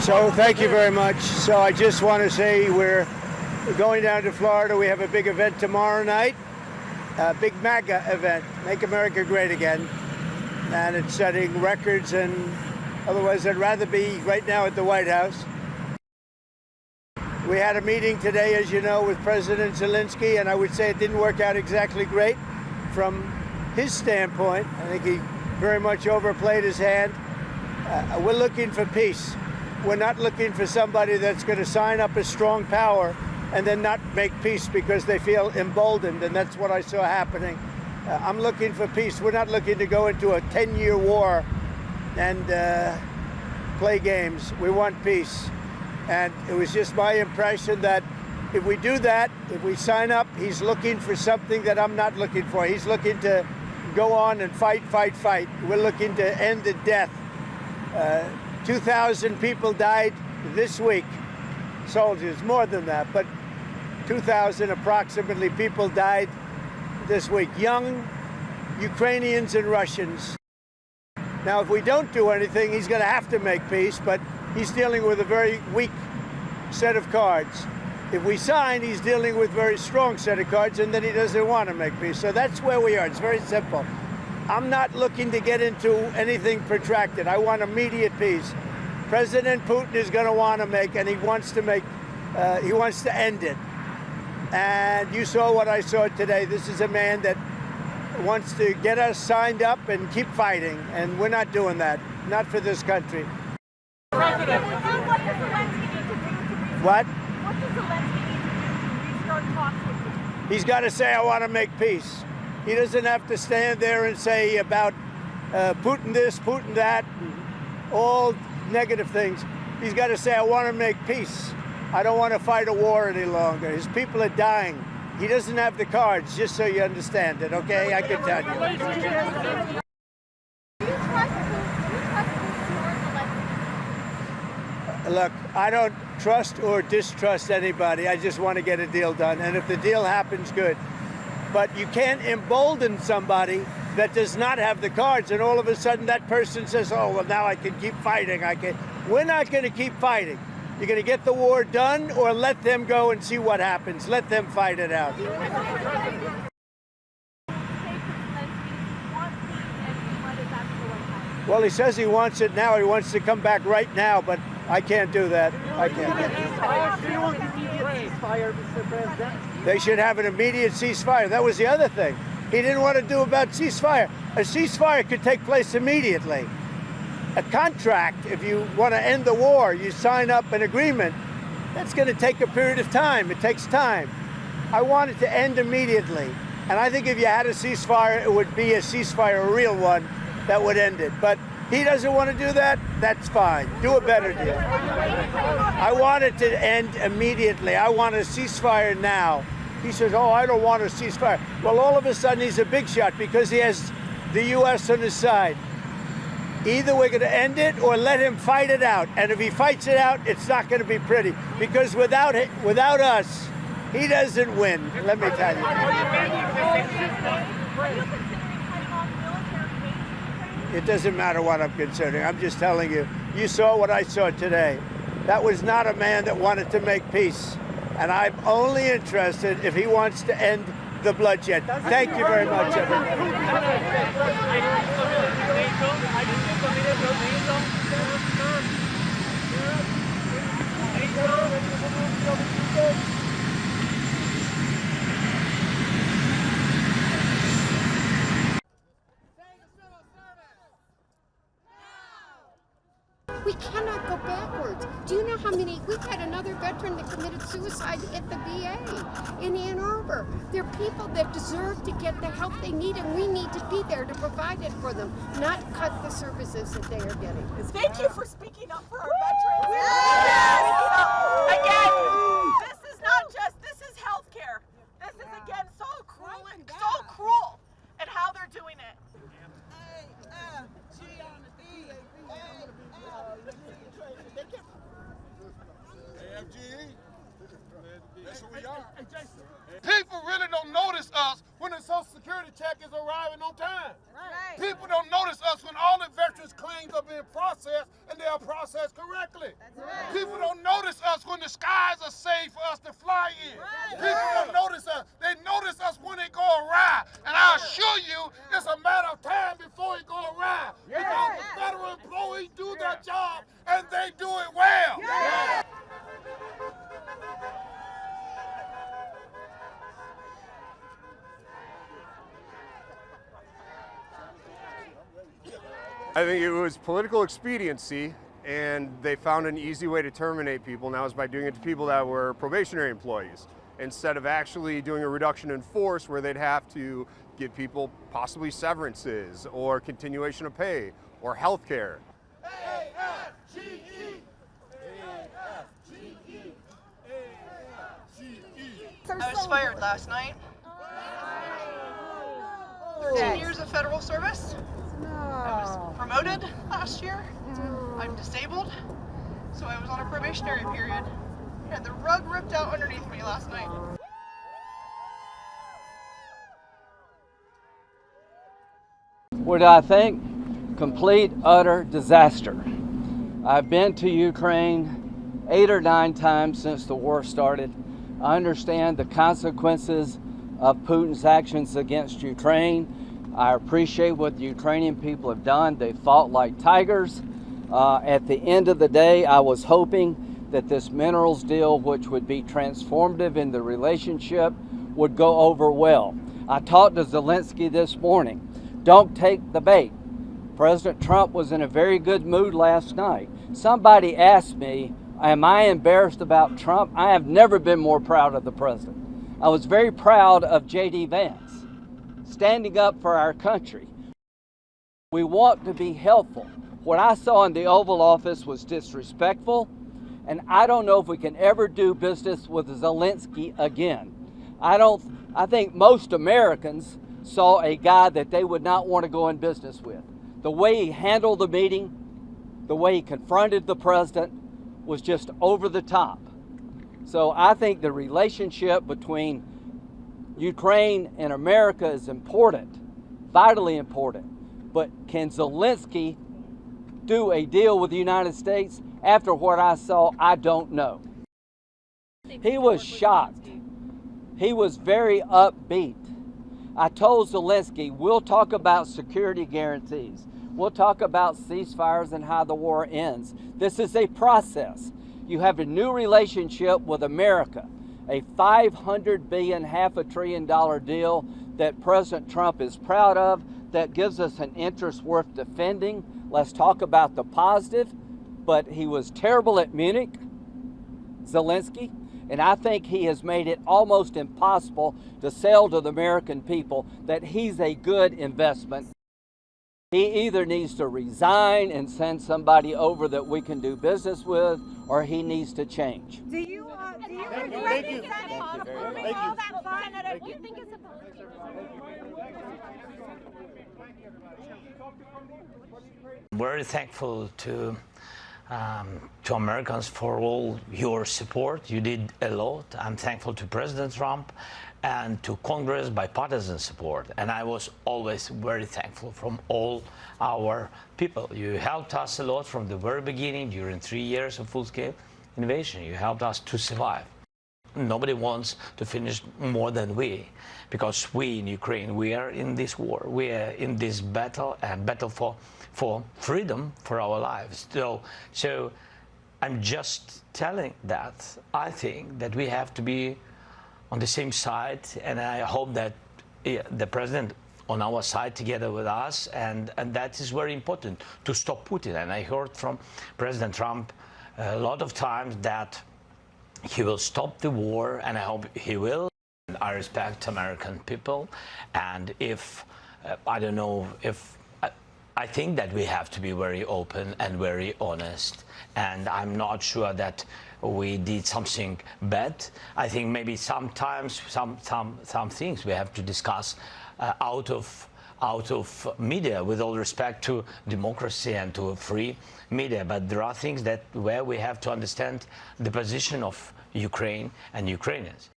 So thank you very much. So I just want to say we're going down to Florida. We have a big event tomorrow night, a big MAGA event, Make America Great Again. And it's setting records, and otherwise I'd rather be right now at the White House. We had a meeting today, as you know, with President Zelensky, and I would say it didn't work out exactly great from his standpoint. I think he very much overplayed his hand. We're looking for peace. We're not looking for somebody that's going to sign up as strong power and then not make peace because they feel emboldened, and that's what I saw happening. I'm looking for peace. We're not looking to go into a 10-year war and play games. We want peace. And it was just my impression that if we do that, if we sign up, he's looking for something that I'm not looking for. He's looking to go on and fight, fight, fight. We're looking to end the death. 2,000 people died this week, soldiers, more than that, but 2,000 approximately people died this week, young Ukrainians and Russians. Now, if we don't do anything, he's going to have to make peace, but he's dealing with a very weak set of cards. If we sign, he's dealing with a very strong set of cards, and then he doesn't want to make peace. So that's where we are. It's very simple. I'm not looking to get into anything protracted. I want immediate peace. President Putin is going to want to make, and he wants to end it. And you saw what I saw today. This is a man that wants to get us signed up and keep fighting, and we're not doing that. Not for this country. President. What does Zelensky need to do to restart? What? What does Zelensky need to do to restart talks with you? He's got to say, I want to make peace. He doesn't have to stand there and say about Putin this, Putin that, all negative things. He's got to say, I want to make peace. I don't want to fight a war any longer. His people are dying. He doesn't have the cards, just so you understand it, okay? I can tell you. Do you trust Zelensky? Look, I don't trust or distrust anybody. I just want to get a deal done. And if the deal happens, good. But you can't embolden somebody that does not have the cards, and all of a sudden that person says, oh, well, now I can keep fighting. We're not going to keep fighting. You're going to get the war done, or let them go and see what happens. Let them fight it out. Well, he says he wants it now. He wants to come back right now, but I can't do that. I can't. They should have an immediate ceasefire. That was the other thing he didn't want to do about ceasefire. A ceasefire could take place immediately. A contract, if you want to end the war, you sign up an agreement. That's going to take a period of time. It takes time. I want it to end immediately. And I think if you had a ceasefire, it would be a ceasefire, a real one, that would end it. But he doesn't want to do that. That's fine. Do a better deal. I want it to end immediately. I want a ceasefire now. He says, oh, I don't want a ceasefire. Well, all of a sudden, he's a big shot because he has the U.S. on his side. Either we're going to end it or let him fight it out. And if he fights it out, it's not going to be pretty. Because without us, he doesn't win, let me tell you. It doesn't matter what I'm considering. I'm just telling you. You saw what I saw today. That was not a man that wanted to make peace. And I'm only interested if he wants to end the bloodshed. Thank you very much, everyone. We cannot go backwards. Do you know how many? We've had another veteran that committed suicide at the VA in Ann Arbor. There are people that deserve to get the help they need, and we need to be there to provide it for them, not cut the services that they are getting. Thank you for speaking up for our veterans. Yes! Again, this is not just, this is healthcare. This is, again, so cruel at how they're doing it. That's who we are. People really don't notice us when the Social Security check is arriving on time. Right. People don't notice us when all the veterans immigrants' claims are being processed and they are processed correctly. People don't notice us when the skies are safe for us to fly in. People don't notice us. They notice us when they go awry. And I assure you, it's a matter of time before it go awry. Because the federal employees do their job and they do it well. I think it was political expediency, and they found an easy way to terminate people, and that was by doing it to people that were probationary employees, instead of actually doing a reduction in force where they'd have to give people possibly severances or continuation of pay or health care. I was fired last night. 13 years of federal service. I was promoted last year. I'm disabled, so I was on a probationary period. I had the rug ripped out underneath me last night. What I think? Complete, utter disaster. I've been to Ukraine 8 or 9 times since the war started. I understand the consequences of Putin's actions against Ukraine. I appreciate what the Ukrainian people have done. They fought like tigers. At the end of the day, I was hoping that this minerals deal, which would be transformative in the relationship, would go over well. I talked to Zelensky this morning. Don't take the bait. President Trump was in a very good mood last night. Somebody asked me, am I embarrassed about Trump? I have never been more proud of the president. I was very proud of J.D. Vance standing up for our country. We want to be helpful. What I saw in the Oval Office was disrespectful, and I don't know if we can ever do business with Zelensky again. I think most Americans saw a guy that they would not want to go in business with. The way he handled the meeting, the way he confronted the president was just over the top. So I think the relationship between Ukraine and America is important, vitally important. But can Zelensky do a deal with the United States? After what I saw, I don't know. He was shocked. He was very upbeat. I told Zelensky, we'll talk about security guarantees. We'll talk about ceasefires and how the war ends. This is a process. You have a new relationship with America, a $500 billion, half a $1 trillion deal that President Trump is proud of, that gives us an interest worth defending. Let's talk about the positive. But he was terrible at Munich, Zelensky, and I think he has made it almost impossible to sell to the American people that he's a good investment. He either needs to resign and send somebody over that we can do business with, or he needs to change. Do you Thank you. Very thankful to Americans for all your support. You did a lot. I'm thankful to President Trump and to Congress bipartisan support. And I was always very thankful from all our people. You helped us a lot from the very beginning during 3 years of full-scale invasion. You helped us to survive. Nobody wants to finish more than we, because we in Ukraine, we are in this war. We are in this battle, and battle for freedom, for our lives. So I'm just telling that I think that we have to be on the same side, and I hope that the president on our side together with us, and that is very important to stop Putin. And I heard from President Trump a lot of times that he will stop the war, and I hope he will. And I respect American people, and if I don't know if I think that we have to be very open and very honest, and I'm not sure that we did something bad. I think maybe sometimes some things we have to discuss out of media, with all respect to democracy and to a free media. But there are things that where we have to understand the position of Ukraine and Ukrainians.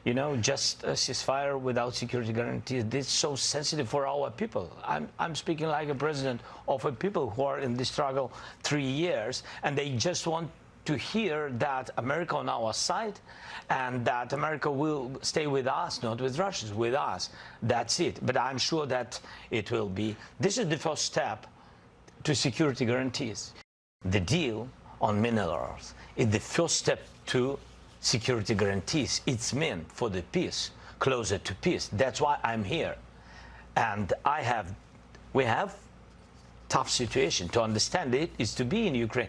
you know, just a ceasefire without security guarantees. This is so sensitive for our people. I'm speaking like a president of a people who are in this struggle 3 years, and they just want to hear that America on our side and that America will stay with us, not with Russians, with us. That's it. But I'm sure that it will be. This is the first step to security guarantees. The deal on minerals is the first step to security guarantees. It's meant for the peace, closer to peace. That's why I'm here. And we have tough situation. To understand it is to be in Ukraine.